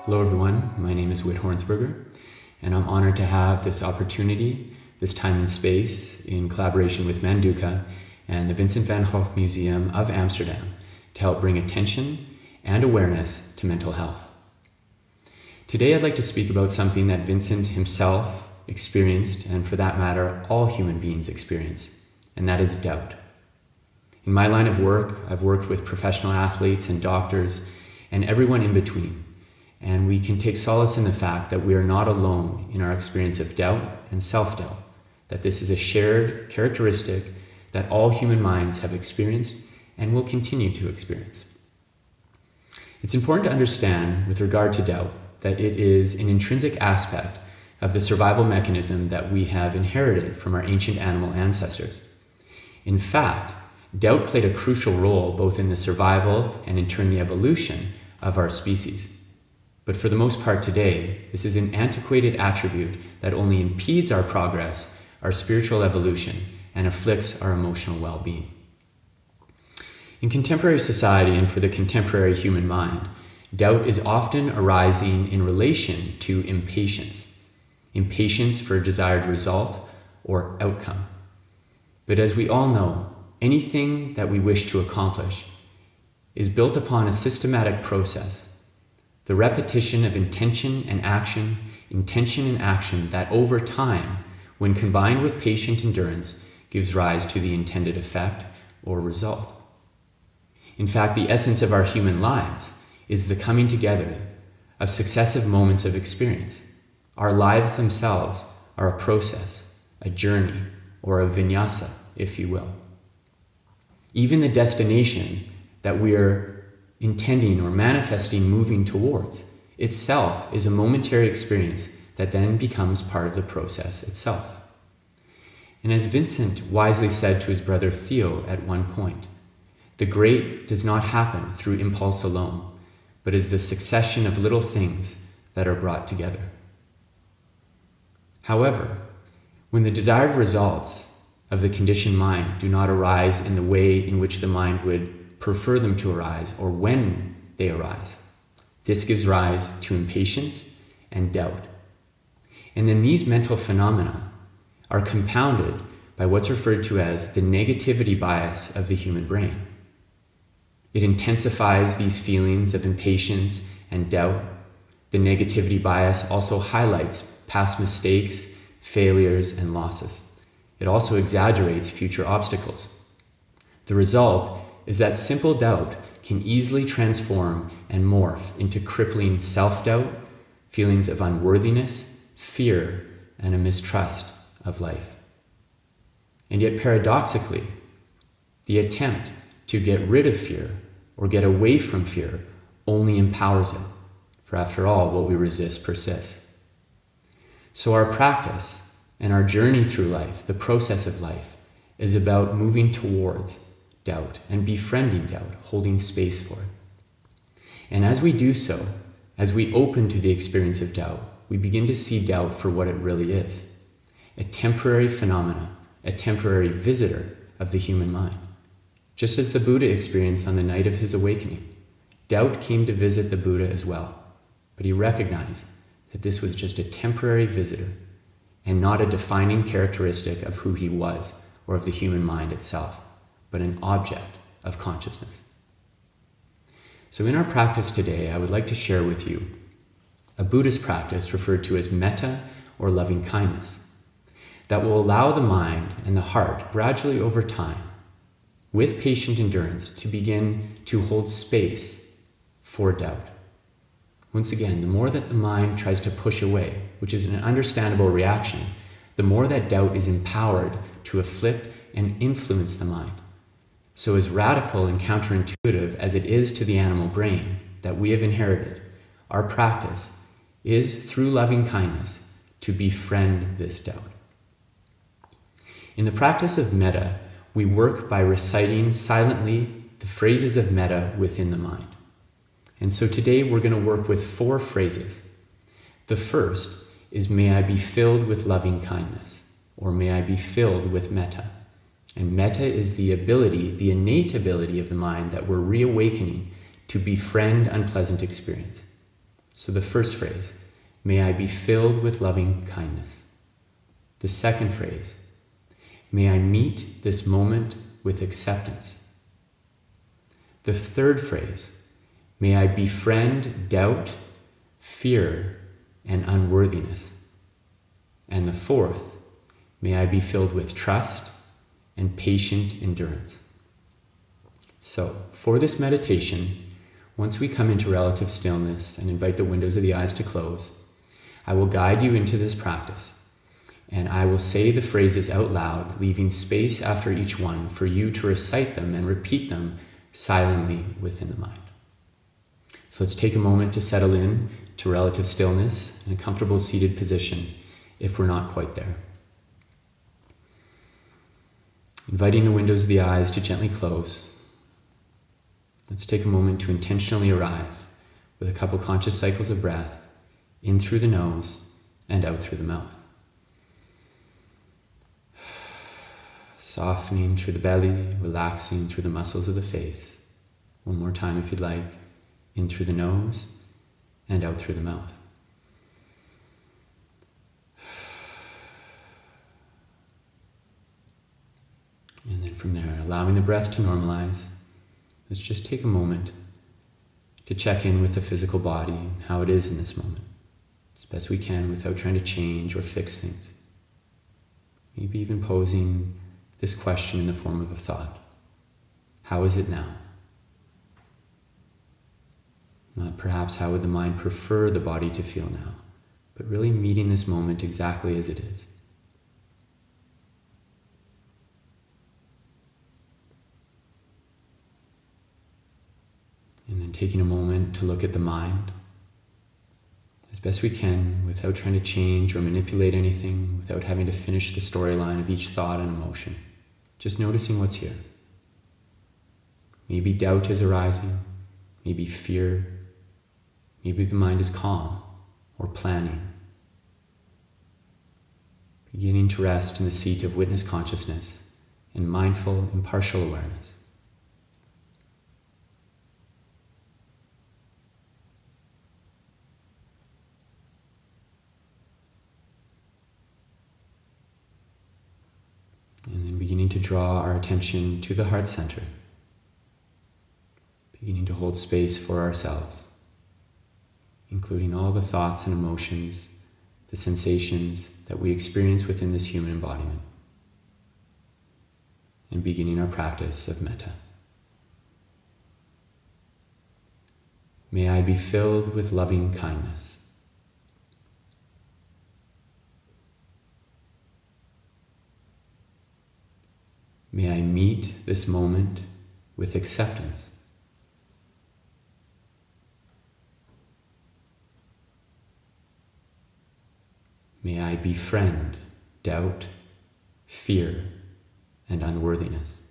Hello everyone, my name is Whit Hornsberger, and I'm honored to have this opportunity, this time and space, in collaboration with Manduka and the Vincent van Gogh Museum of Amsterdam to help bring attention and awareness to mental health. Today I'd like to speak about something that Vincent himself experienced, and for that matter, all human beings experience, and that is doubt. In my line of work, I've worked with professional athletes and doctors and everyone in between. And we can take solace in the fact that we are not alone in our experience of doubt and self-doubt, that this is a shared characteristic that all human minds have experienced and will continue to experience. It's important to understand, with regard to doubt, that it is an intrinsic aspect of the survival mechanism that we have inherited from our ancient animal ancestors. In fact, doubt played a crucial role both in the survival and in turn the evolution of our species. But for the most part today, this is an antiquated attribute that only impedes our progress, our spiritual evolution, and afflicts our emotional well-being. In contemporary society and for the contemporary human mind, doubt is often arising in relation to impatience. Impatience for a desired result or outcome. But as we all know, anything that we wish to accomplish is built upon a systematic process. The repetition of intention and action that over time, when combined with patient endurance, gives rise to the intended effect or result. In fact, the essence of our human lives is the coming together of successive moments of experience. Our lives themselves are a process, a journey, or a vinyasa, if you will. Even the destination that we are intending or manifesting moving towards itself is a momentary experience that then becomes part of the process itself. And as Vincent wisely said to his brother Theo at one point, the great does not happen through impulse alone, but is the succession of little things that are brought together. However, when the desired results of the conditioned mind do not arise in the way in which the mind would prefer them to arise, or when they arise, this gives rise to impatience and doubt. And then these mental phenomena are compounded by what's referred to as the negativity bias of the human brain. It intensifies these feelings of impatience and doubt. The negativity bias also highlights past mistakes, failures, and losses. It also exaggerates future obstacles. The result is that simple doubt can easily transform and morph into crippling self-doubt, feelings of unworthiness, fear, and a mistrust of life. And yet paradoxically, the attempt to get rid of fear or get away from fear only empowers it, for after all, what we resist persists. So our practice and our journey through life, the process of life, is about moving towards doubt and befriending doubt, holding space for it. And as we do so, as we open to the experience of doubt, we begin to see doubt for what it really is, a temporary phenomena, a temporary visitor of the human mind. Just as the Buddha experienced on the night of his awakening, doubt came to visit the Buddha as well, but he recognized that this was just a temporary visitor and not a defining characteristic of who he was or of the human mind itself, but an object of consciousness. So in our practice today, I would like to share with you a Buddhist practice referred to as metta or loving kindness that will allow the mind and the heart gradually over time, with patient endurance, to begin to hold space for doubt. Once again, the more that the mind tries to push away, which is an understandable reaction, the more that doubt is empowered to afflict and influence the mind. So as radical and counterintuitive as it is to the animal brain that we have inherited, our practice is, through loving kindness, to befriend this doubt. In the practice of metta, we work by reciting silently the phrases of metta within the mind. And so today we're going to work with 4 phrases. The first is, may I be filled with loving kindness, or may I be filled with metta. And metta is the ability, the innate ability of the mind that we're reawakening to befriend unpleasant experience. So the first phrase, may I be filled with loving kindness. The second phrase, may I meet this moment with acceptance. The third phrase, may I befriend doubt, fear, and unworthiness. And the fourth, may I be filled with trust and patient endurance. So, for this meditation, once we come into relative stillness and invite the windows of the eyes to close, I will guide you into this practice, and I will say the phrases out loud, leaving space after each one for you to recite them and repeat them silently within the mind. So let's take a moment to settle in to relative stillness in a comfortable seated position if we're not quite there. Inviting the windows of the eyes to gently close, let's take a moment to intentionally arrive with a couple conscious cycles of breath in through the nose and out through the mouth. Softening through the belly, relaxing through the muscles of the face. One more time if you'd like, in through the nose and out through the mouth. And then from there, allowing the breath to normalize, let's just take a moment to check in with the physical body, how it is in this moment, as best we can without trying to change or fix things. Maybe even posing this question in the form of a thought. How is it now? Not perhaps how would the mind prefer the body to feel now, but really meeting this moment exactly as it is. And then taking a moment to look at the mind as best we can without trying to change or manipulate anything, without having to finish the storyline of each thought and emotion. Just noticing what's here. Maybe doubt is arising, maybe fear, maybe the mind is calm or planning. Beginning to rest in the seat of witness consciousness and mindful, impartial awareness. And then beginning to draw our attention to the heart center. Beginning to hold space for ourselves, including all the thoughts and emotions, the sensations that we experience within this human embodiment. And beginning our practice of metta. May I be filled with loving kindness. May I meet this moment with acceptance. May I befriend doubt, fear, and unworthiness.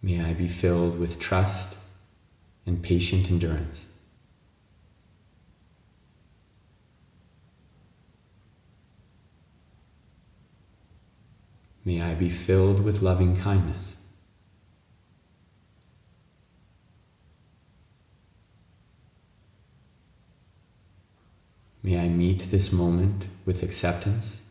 May I be filled with trust and patient endurance. May I be filled with loving kindness. May I meet this moment with acceptance.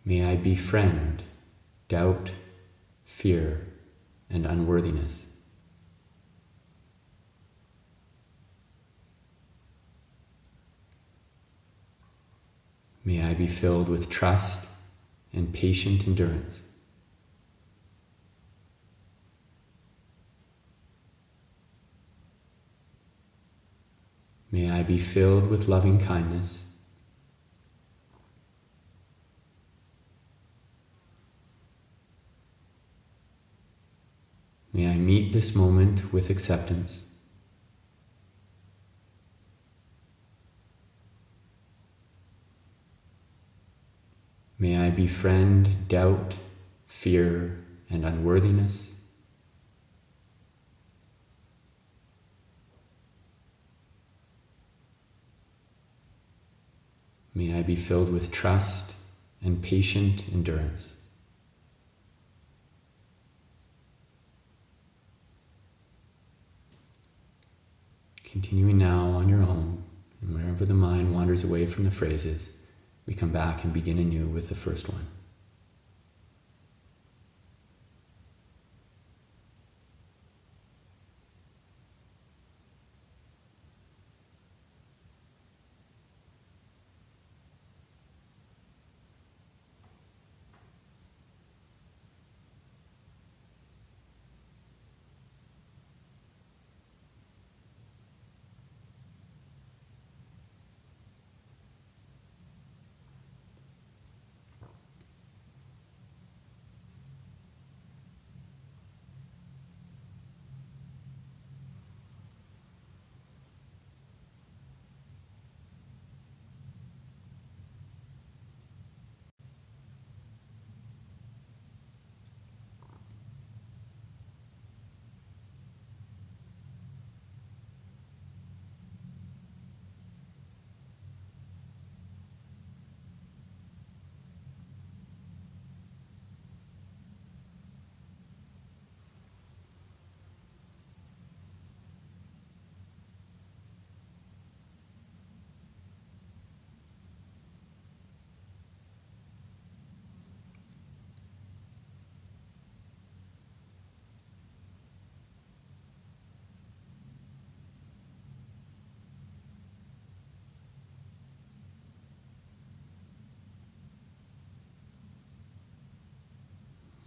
May I befriend doubt, fear, and unworthiness. May I be filled with trust and patient endurance. May I be filled with loving kindness. May I meet this moment with acceptance. May I befriend doubt, fear, and unworthiness. May I be filled with trust and patient endurance. Continuing now on your own, and wherever the mind wanders away from the phrases, we come back and begin anew with the first one.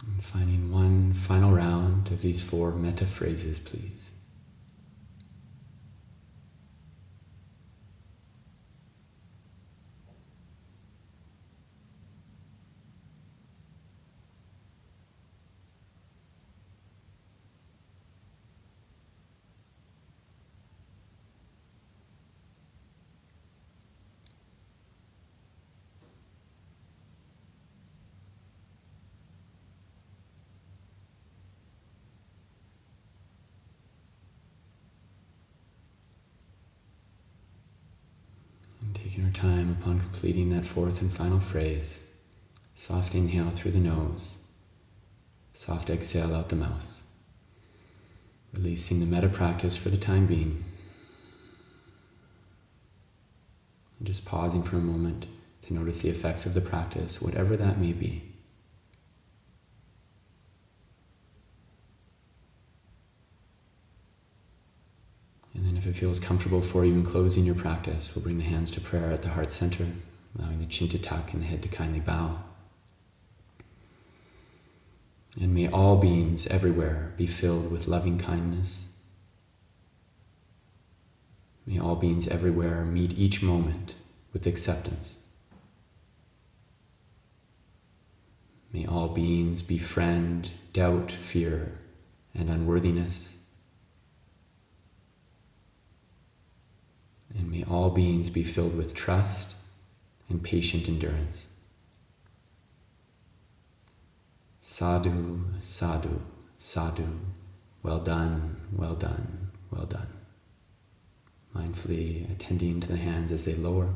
And finding one final round of these 4 metta phrases, please. Taking our time upon completing that 4th and final phrase, soft inhale through the nose, soft exhale out the mouth, releasing the metta practice for the time being, and just pausing for a moment to notice the effects of the practice, whatever that may be. And then if it feels comfortable for you in closing your practice, we'll bring the hands to prayer at the heart center, allowing the chin to tuck and the head to kindly bow. And may all beings everywhere be filled with loving kindness. May all beings everywhere meet each moment with acceptance. May all beings befriend doubt, fear, and unworthiness. And may all beings be filled with trust and patient endurance. Sadhu, sadhu, sadhu. Well done, well done, well done. Mindfully attending to the hands as they lower,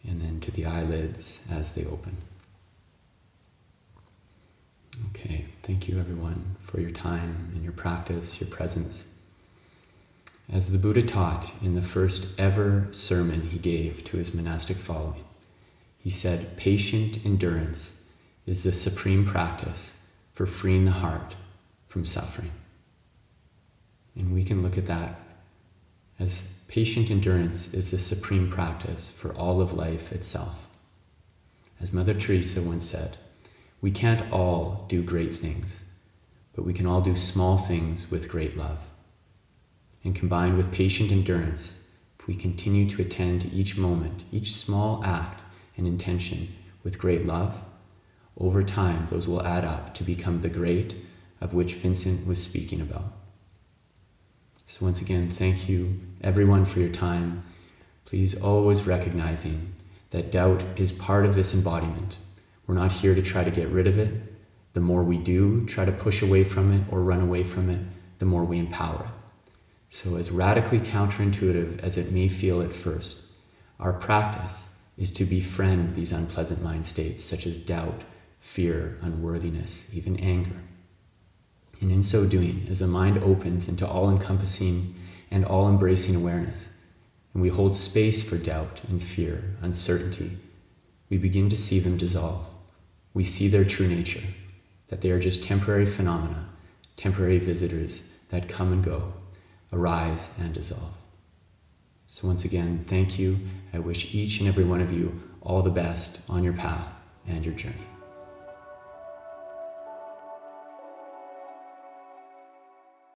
and then to the eyelids as they open. Okay, thank you everyone for your time and your practice, your presence. As the Buddha taught in the first ever sermon he gave to his monastic following, he said, patient endurance is the supreme practice for freeing the heart from suffering. And we can look at that as patient endurance is the supreme practice for all of life itself. As Mother Teresa once said, we can't all do great things, but we can all do small things with great love. And combined with patient endurance, if we continue to attend to each moment, each small act and intention with great love, over time those will add up to become the great of which Vincent was speaking about. So once again, thank you everyone for your time. Please always recognizing that doubt is part of this embodiment. We're not here to try to get rid of it. The more we do try to push away from it or run away from it, the more we empower it. So as radically counterintuitive as it may feel at first, Our practice is to befriend these unpleasant mind states such as doubt, fear, unworthiness, even anger. And in so doing, as the mind opens into all-encompassing and all-embracing awareness, and we hold space for doubt and fear, uncertainty, we begin to see them dissolve. We see their true nature, that they are just temporary phenomena, temporary visitors that come and go, arise and dissolve. So once again, thank you. I wish each and every one of you all the best on your path and your journey.